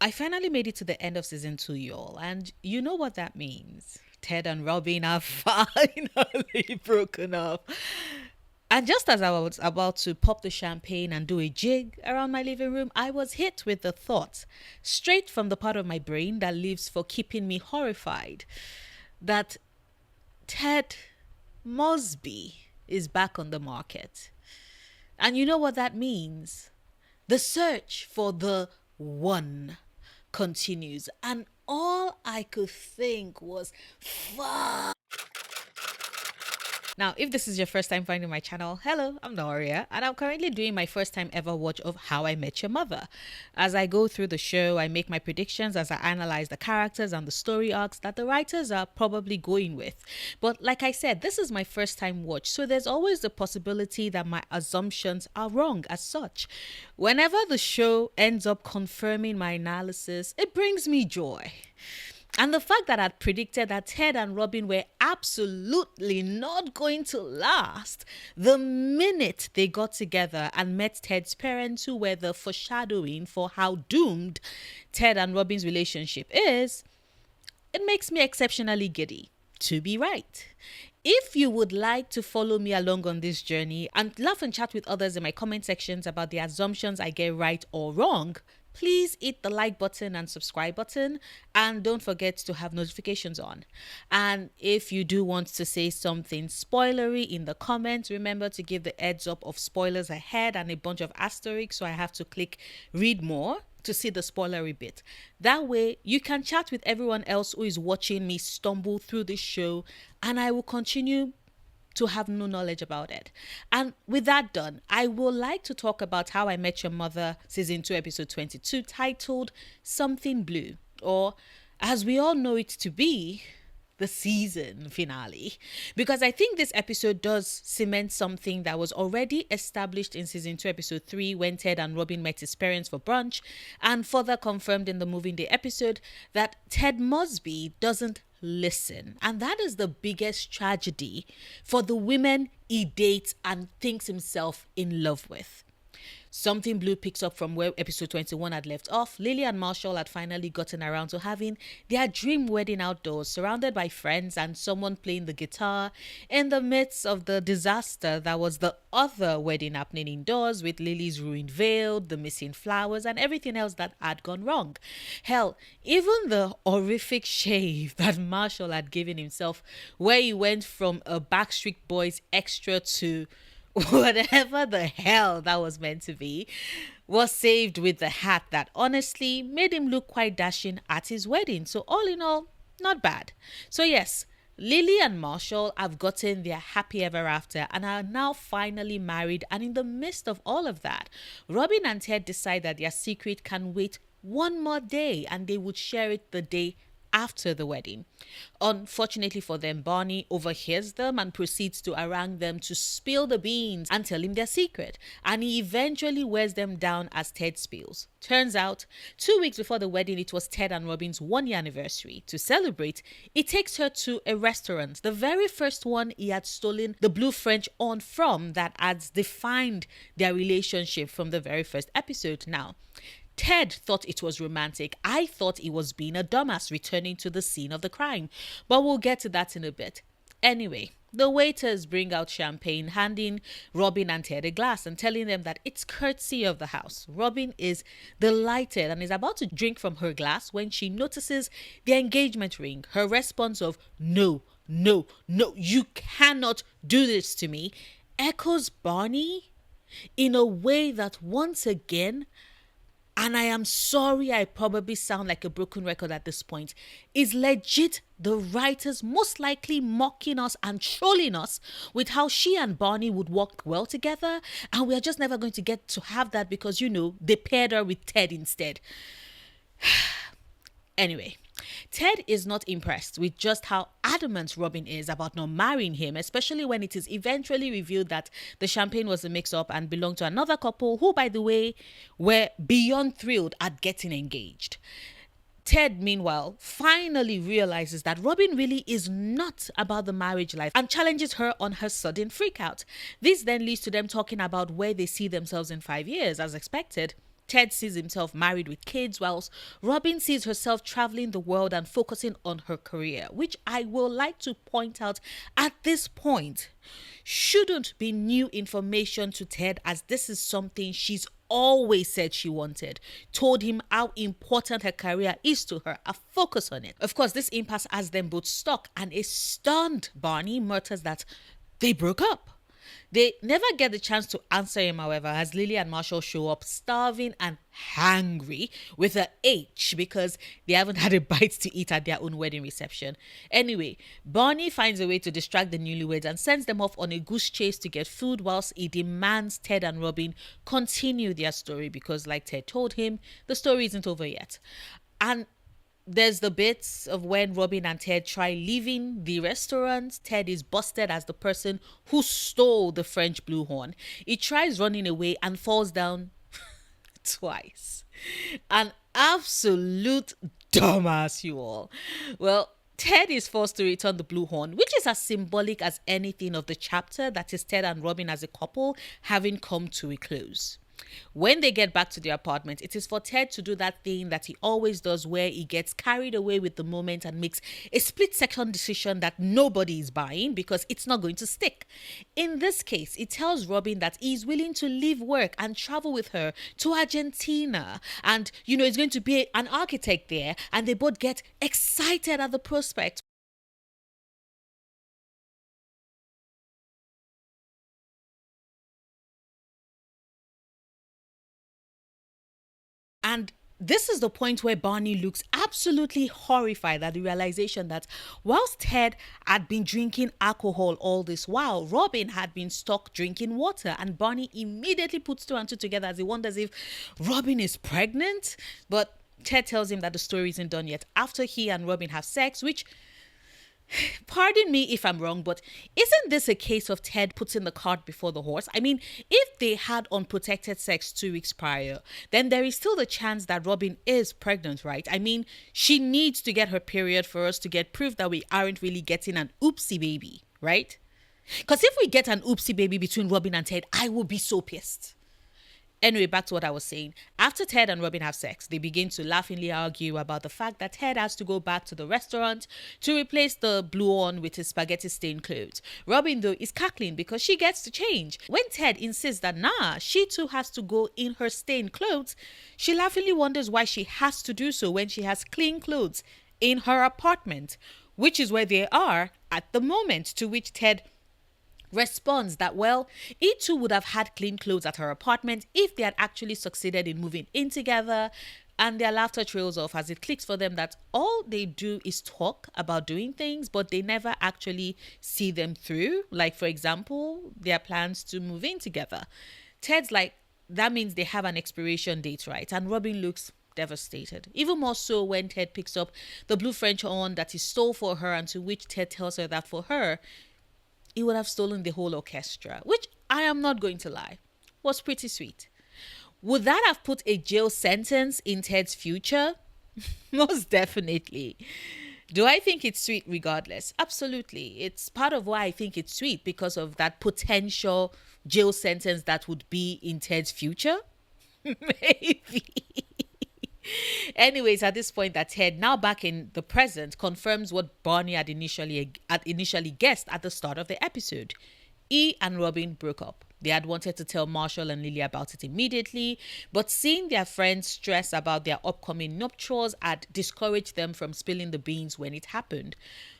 I finally made it to the end of season 2, y'all, and you know what that means. Ted and Robin have finally broken up. And just as I was about to pop the champagne and do a jig around my living room, I was hit with the thought, straight from the part of my brain that lives for keeping me horrified, that Ted Mosby is back on the market. And you know what that means? The search for the one continues. And all I could think was, fuck. Now, if this is your first time finding my channel, hello, I'm Noria, and I'm currently doing my first time ever watch of How I Met Your Mother. As I go through the show, I make my predictions as I analyze the characters and the story arcs that the writers are probably going with. But like I said, this is my first time watch, so there's always the possibility that my assumptions are wrong as such. Whenever the show ends up confirming my analysis, it brings me joy. And the fact that I'd predicted that Ted and Robin were absolutely not going to last the minute they got together and met Ted's parents, who were the foreshadowing for how doomed Ted and Robin's relationship is, it makes me exceptionally giddy to be right. If you would like to follow me along on this journey and laugh and chat with others in my comment sections about the assumptions I get right or wrong, please hit the like button and subscribe button, and don't forget to have notifications on. And if you do want to say something spoilery in the comments, remember to give the heads up of spoilers ahead and a bunch of asterisks, so I have to click read more to see the spoilery bit. That way you can chat with everyone else who is watching me stumble through this show, and I will continue to have no knowledge about it. And with that done, I would like to talk about How I Met Your Mother season 2 episode 22, titled Something Blue, or as we all know it to be, the season finale, because I think this episode does cement something that was already established in season 2 episode 3 when Ted and Robin met his parents for brunch, and further confirmed in the moving day episode that Ted Mosby doesn't listen. And that is the biggest tragedy for the women he dates and thinks himself in love with. Something Blue picks up from where episode 21 had left off. Lily and Marshall had finally gotten around to having their dream wedding outdoors, surrounded by friends and someone playing the guitar, in the midst of the disaster that was the other wedding happening indoors, with Lily's ruined veil, the missing flowers, and everything else that had gone wrong. Hell, even the horrific shave that Marshall had given himself, where he went from a Backstreet Boys extra to whatever the hell that was meant to be, was saved with the hat that honestly made him look quite dashing at his wedding. So all in all, not bad. So yes, Lily and Marshall have gotten their happy ever after and are now finally married, and in the midst of all of that, Robin and Ted decide that their secret can wait one more day and they would share it the day after the wedding. Unfortunately for them, Barney overhears them and proceeds to harangue them to spill the beans and tell him their secret, and he eventually wears them down as Ted spills. Turns out, 2 weeks before the wedding, it was Ted and Robin's 1-year anniversary. To celebrate, he takes her to a restaurant, the very first one he had stolen the blue French on from, that had defined their relationship from the very first episode. Now, Ted thought it was romantic. I thought he was being a dumbass returning to the scene of the crime. But we'll get to that in a bit. Anyway, the waiters bring out champagne, handing Robin and Ted a glass and telling them that it's courtesy of the house. Robin is delighted and is about to drink from her glass when she notices the engagement ring. Her response of, "No, no, no, you cannot do this to me," echoes Barney in a way that once again, and I am sorry I probably sound like a broken record at this point, is legit the writers most likely mocking us and trolling us with how she and Barney would work well together, and we are just never going to get to have that because, they paired her with Ted instead. Anyway, Ted is not impressed with just how adamant Robin is about not marrying him, especially when it is eventually revealed that the champagne was a mix-up and belonged to another couple who, by the way, were beyond thrilled at getting engaged. Ted, meanwhile, finally realizes that Robin really is not about the marriage life and challenges her on her sudden freakout. This then leads to them talking about where they see themselves in 5 years, as expected. Ted sees himself married with kids, whilst Robin sees herself traveling the world and focusing on her career, which I will like to point out at this point shouldn't be new information to Ted, as this is something she's always said she wanted, told him how important her career is to her, a focus on it. Of course, this impasse has them both stuck, and a stunned Barney mutters that they broke up. They never get the chance to answer him, however, as Lily and Marshall show up starving and hungry with a H because they haven't had a bite to eat at their own wedding reception. Anyway, Barney finds a way to distract the newlyweds and sends them off on a goose chase to get food, whilst he demands Ted and Robin continue their story because, like Ted told him, the story isn't over yet. And there's the bits of when Robin and Ted try leaving the restaurant. Ted is busted as the person who stole the French blue horn. He tries running away and falls down twice. An absolute dumbass, you all. Well, Ted is forced to return the blue horn, which is as symbolic as anything of the chapter that is Ted and Robin as a couple having come to a close. When they get back to their apartment, it is for Ted to do that thing that he always does, where he gets carried away with the moment and makes a split-second decision that nobody is buying because it's not going to stick. In this case, he tells Robin that he's willing to leave work and travel with her to Argentina. And, he's going to be an architect there, and they both get excited at the prospect. And this is the point where Barney looks absolutely horrified at the realization that whilst Ted had been drinking alcohol all this while, Robin had been stuck drinking water. And Barney immediately puts two and two together as he wonders if Robin is pregnant. But Ted tells him that the story isn't done yet after he and Robin have sex, which, pardon me if I'm wrong, but isn't this a case of Ted putting the cart before the horse? I mean, if they had unprotected sex 2 weeks prior, then there is still the chance that Robin is pregnant, right? I mean, she needs to get her period for us to get proof that we aren't really getting an oopsie baby, right? Because if we get an oopsie baby between Robin and Ted, I will be so pissed. Anyway, back to what I was saying. After Ted and Robin have sex, they begin to laughingly argue about the fact that Ted has to go back to the restaurant to replace the blue one with his spaghetti-stained clothes. Robin, though, is cackling because she gets to change. When Ted insists that, she too has to go in her stained clothes, she laughingly wonders why she has to do so when she has clean clothes in her apartment, which is where they are at the moment, to which Ted responds that, well, he too would have had clean clothes at her apartment if they had actually succeeded in moving in together. And their laughter trails off as it clicks for them that all they do is talk about doing things, but they never actually see them through. Like, for example, their plans to move in together. Ted's like, that means they have an expiration date, right? And Robin looks devastated. Even more so when Ted picks up the blue French horn that he stole for her, and to which Ted tells her that for her, he would have stolen the whole orchestra, which, I am not going to lie, was pretty sweet. Would that have put a jail sentence in Ted's future? Most definitely. Do I think it's sweet regardless? Absolutely. It's part of why I think it's sweet, because of that potential jail sentence that would be in Ted's future. Maybe. Anyways, at this point, that Ted, now back in the present, confirms what Barney had initially guessed at the start of the episode. He and Robin broke up. They had wanted to tell Marshall and Lily about it immediately, but seeing their friends stress about their upcoming nuptials had discouraged them from spilling the beans when it happened.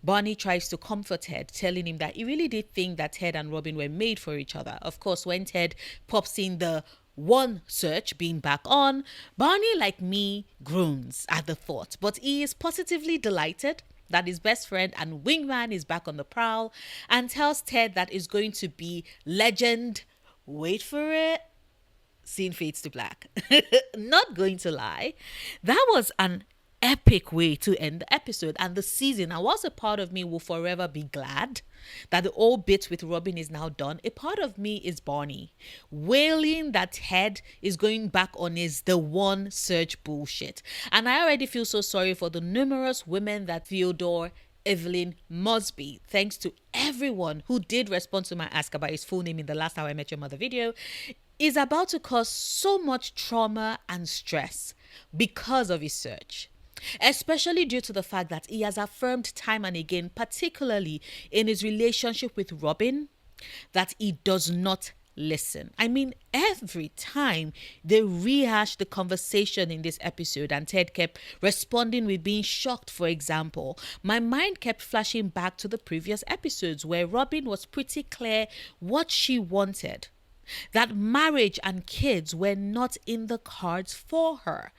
Barney tries to comfort Ted, telling him that he really did think that Ted and Robin were made for each other. Of course, when Ted pops in the one search being back on, Barney, like me, groans at the thought, but he is positively delighted that his best friend and wingman is back on the prowl, and tells Ted that is going to be legend. Wait for it. Scene fades to black. Not going to lie, that was an epic way to end the episode and the season. And whilst a part of me will forever be glad that the old bit with Robin is now done, a part of me is Barney, wailing that Ted is going back on his the one search bullshit. And I already feel so sorry for the numerous women that Theodore, Evelyn, Mosby, thanks to everyone who did respond to my ask about his full name in the last How I Met Your Mother video. is about to cause so much trauma and stress because of his search. Especially due to the fact that he has affirmed time and again, particularly in his relationship with Robin, that he does not listen. I mean, every time they rehashed the conversation in this episode and Ted kept responding with being shocked, for example, my mind kept flashing back to the previous episodes where Robin was pretty clear what she wanted. That marriage and kids were not in the cards for her.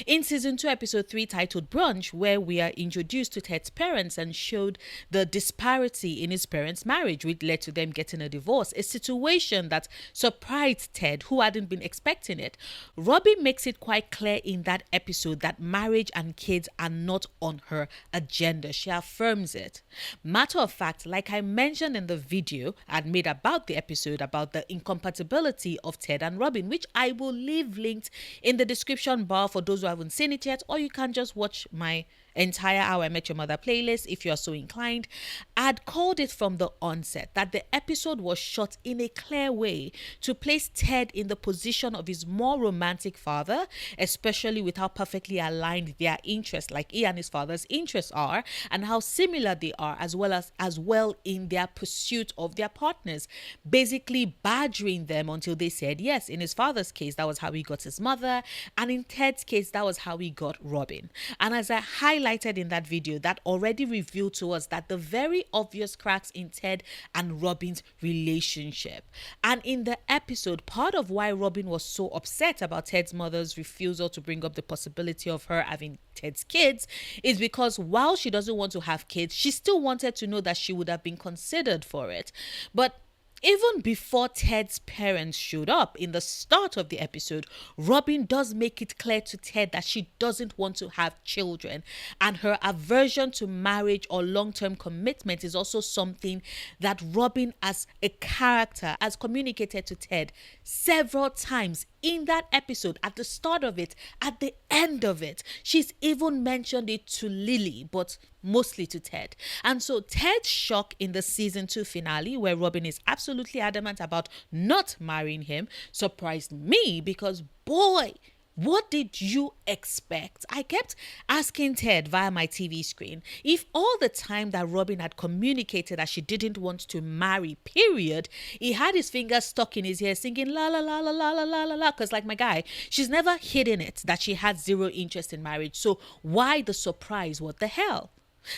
In season 2, episode 3, titled Brunch, where we are introduced to Ted's parents and showed the disparity in his parents' marriage, which led to them getting a divorce, a situation that surprised Ted, who hadn't been expecting it. Robbie makes it quite clear in that episode that marriage and kids are not on her agenda. She affirms it. Matter of fact, like I mentioned in the video I'd made about the episode about the incompatibility of Ted and Robin, which I will leave linked in the description bar for those who haven't seen it yet, or you can just watch my entire How I Met Your Mother playlist if you're so inclined. I'd called it from the onset that the episode was shot in a clear way to place Ted in the position of his more romantic father, especially with how perfectly aligned their interests, like he and his father's interests are, and how similar they are, as well in their pursuit of their partners, basically badgering them until they said yes. In his father's case, that was how he got his mother, and in Ted's case, that was how he got Robin. And as I highlighted in that video, that already revealed to us that the very obvious cracks in Ted and Robin's relationship. And in the episode, part of why Robin was so upset about Ted's mother's refusal to bring up the possibility of her having Ted's kids is because while she doesn't want to have kids, she still wanted to know that she would have been considered for it. But even before Ted's parents showed up in the start of the episode, Robin does make it clear to Ted that she doesn't want to have children, and her aversion to marriage or long-term commitment is also something that Robin as a character has communicated to Ted several times in that episode, at the start of it, at the end of it. She's even mentioned it to Lily, but mostly to Ted. And so Ted's shock in the season 2 finale, where Robin is absolutely adamant about not marrying him, surprised me because, boy, what did you expect? I kept asking Ted via my TV screen if all the time that Robin had communicated that she didn't want to marry, period, he had his fingers stuck in his ear singing la la la la la la la la la. Because like my guy, she's never hidden it that she had zero interest in marriage. So why the surprise? What the hell?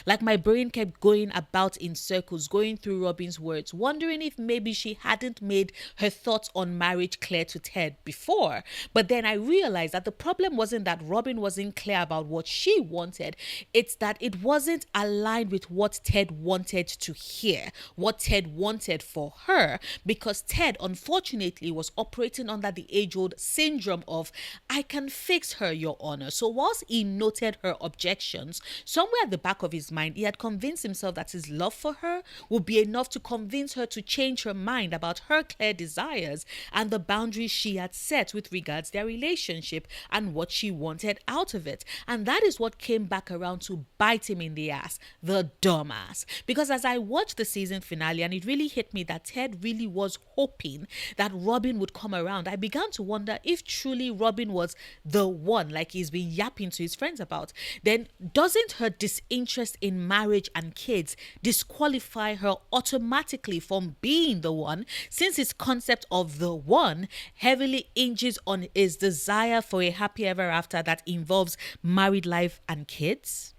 Like my brain kept going about in circles, going through Robin's words, wondering if maybe she hadn't made her thoughts on marriage clear to Ted before. But then I realized that the problem wasn't that Robin wasn't clear about what she wanted. It's that it wasn't aligned with what Ted wanted to hear, what Ted wanted for her, because Ted, unfortunately, was operating under the age-old syndrome of, I can fix her, Your Honor. So whilst he noted her objections, somewhere at the back of his mind, he had convinced himself that his love for her would be enough to convince her to change her mind about her clear desires and the boundaries she had set with regards their relationship and what she wanted out of it. And that is what came back around to bite him in the ass, the dumbass. Because as I watched the season finale and it really hit me that Ted really was hoping that Robin would come around, I began to wonder if truly Robin was the one, like he's been yapping to his friends about. Then doesn't her disinterest in marriage and kids disqualify her automatically from being the one, since his concept of the one heavily hinges on his desire for a happy ever after that involves married life and kids?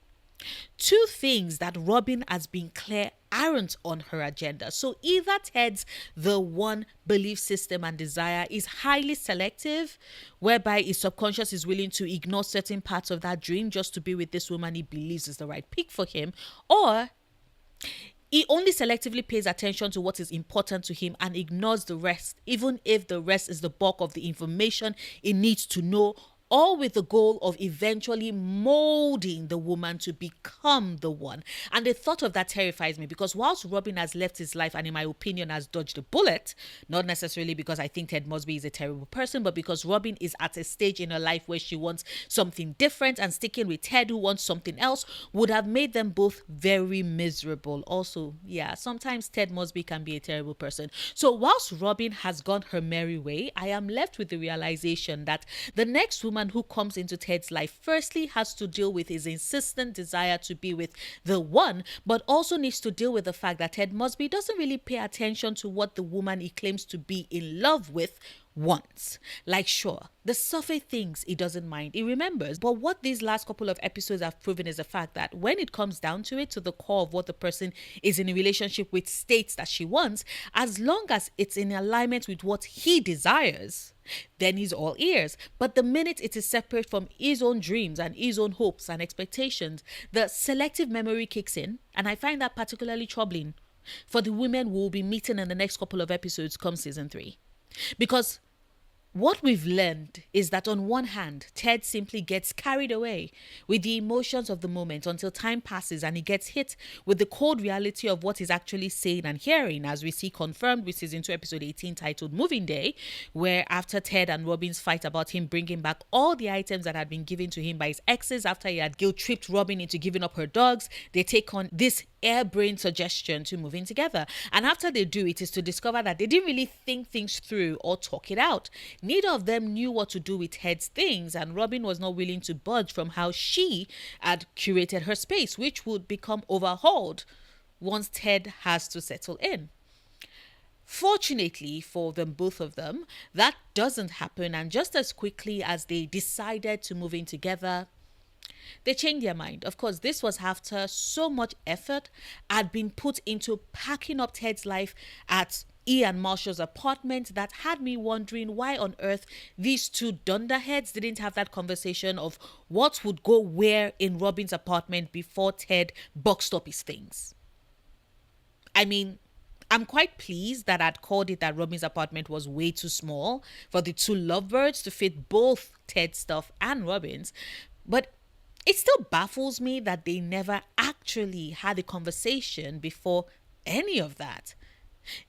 Two things that Robin has been clear aren't on her agenda. So either Ted's the one belief system and desire is highly selective, whereby his subconscious is willing to ignore certain parts of that dream just to be with this woman he believes is the right pick for him, or he only selectively pays attention to what is important to him and ignores the rest, even if the rest is the bulk of the information he needs to know all with the goal of eventually molding the woman to become the one. And the thought of that terrifies me, because whilst Robin has left his life and in my opinion has dodged a bullet, not necessarily because I think Ted Mosby is a terrible person, but because Robin is at a stage in her life where she wants something different, and sticking with Ted who wants something else would have made them both very miserable. Also, yeah, sometimes Ted Mosby can be a terrible person. So whilst Robin has gone her merry way, I am left with the realization that the next woman who comes into Ted's life firstly has to deal with his insistent desire to be with the one, but also needs to deal with the fact that Ted Mosby doesn't really pay attention to what the woman he claims to be in love with wants. Like, sure, the surface things he doesn't mind, he remembers. But what these last couple of episodes have proven is the fact that when it comes down to it, to the core of what the person is in a relationship with states that she wants, as long as it's in alignment with what he desires, then he's all ears. But the minute it is separate from his own dreams and his own hopes and expectations, the selective memory kicks in. And I find that particularly troubling for the women we'll be meeting in the next couple of episodes come season 3. Because what we've learned is that on one hand, Ted simply gets carried away with the emotions of the moment until time passes and he gets hit with the cold reality of what he's actually saying and hearing, as we see confirmed with season 2 episode 18 titled Moving Day, where after Ted and Robin's fight about him bringing back all the items that had been given to him by his exes after he had guilt-tripped Robin into giving up her dogs, they take on this airbrain suggestion to moving together. And after they do, it is to discover that they didn't really think things through or talk it out. Neither of them knew what to do with Ted's things, and Robin was not willing to budge from how she had curated her space, which would become overhauled once Ted has to settle in. Fortunately for them, both of them, that doesn't happen, and just as quickly as they decided to move in together, they changed their mind. Of course, this was after so much effort had been put into packing up Ted's life at Ian Marshall's apartment that had me wondering why on earth these two dunderheads didn't have that conversation of what would go where in Robin's apartment before Ted boxed up his things. I mean, I'm quite pleased that I'd called it that Robin's apartment was way too small for the two lovebirds to fit both Ted's stuff and Robin's, but it still baffles me that they never actually had a conversation before any of that.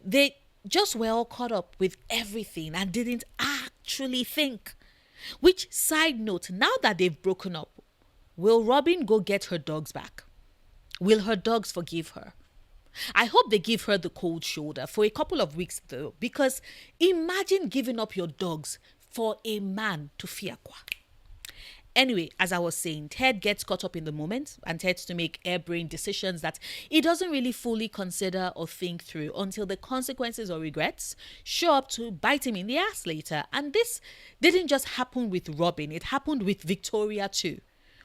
They just were all caught up with everything and didn't actually think. Which, side note, now that they've broken up, will Robin go get her dogs back? Will her dogs forgive her? I hope they give her the cold shoulder for a couple of weeks though, because imagine giving up your dogs for a man to fiakwa. Anyway, as I was saying, Ted gets caught up in the moment and tends to make airbrain decisions that he doesn't really fully consider or think through until the consequences or regrets show up to bite him in the ass later. And this didn't just happen with Robin, it happened with Victoria too.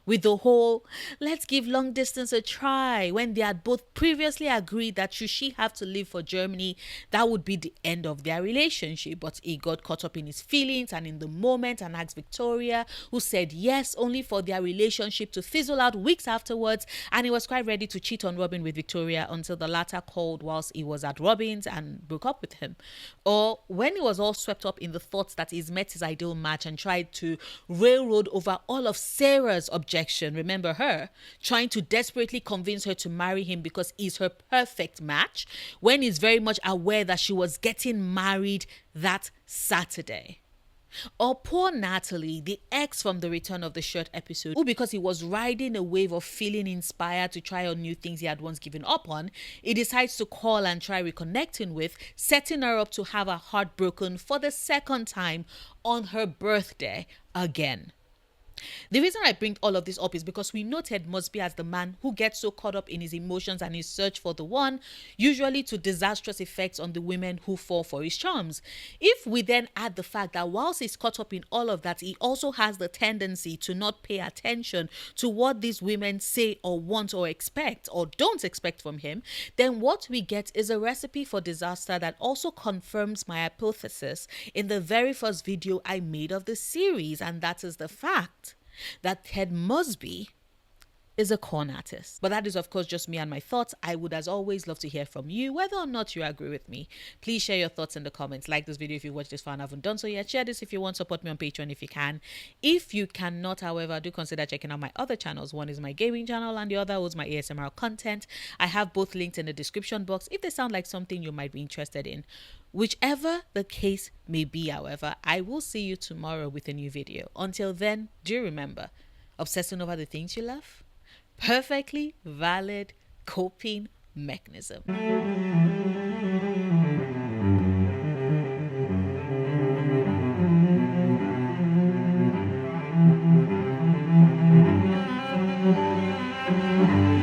With the whole, let's give long distance a try, when they had both previously agreed that should she have to leave for Germany, that would be the end of their relationship. But he got caught up in his feelings and in the moment and asked Victoria, who said yes, only for their relationship to fizzle out weeks afterwards. And he was quite ready to cheat on Robin with Victoria until the latter called whilst he was at Robin's and broke up with him. Or when he was all swept up in the thoughts that he's met his ideal match and tried to railroad over all of Sarah's objectives. Remember her trying to desperately convince her to marry him because he's her perfect match, when he's very much aware that she was getting married that Saturday. Or poor Natalie, the ex from the Return of the Shirt episode, who, because he was riding a wave of feeling inspired to try on new things he had once given up on, he decides to call and try reconnecting with, setting her up to have her heart broken for the second time on her birthday again. The reason I bring all of this up is because we know Ted Mosby as the man who gets so caught up in his emotions and his search for the one, usually to disastrous effects on the women who fall for his charms. If we then add the fact that whilst he's caught up in all of that, he also has the tendency to not pay attention to what these women say or want or expect or don't expect from him, then what we get is a recipe for disaster that also confirms my hypothesis in the very first video I made of the series, and that is the fact that Ted Mosby is a con artist. But that is, of course, just me and my thoughts. I would, as always, love to hear from you, whether or not you agree with me. Please share your thoughts in the comments. Like this video if you watched this far and haven't done so yet. Share this if you want. Support me on Patreon if you can. If you cannot, however, do consider checking out my other channels. One is my gaming channel and the other was my ASMR content. I have both linked in the description box if they sound like something you might be interested in. Whichever the case may be, however, I will see you tomorrow with a new video. Until then, do remember, obsessing over the things you love, perfectly valid coping mechanism.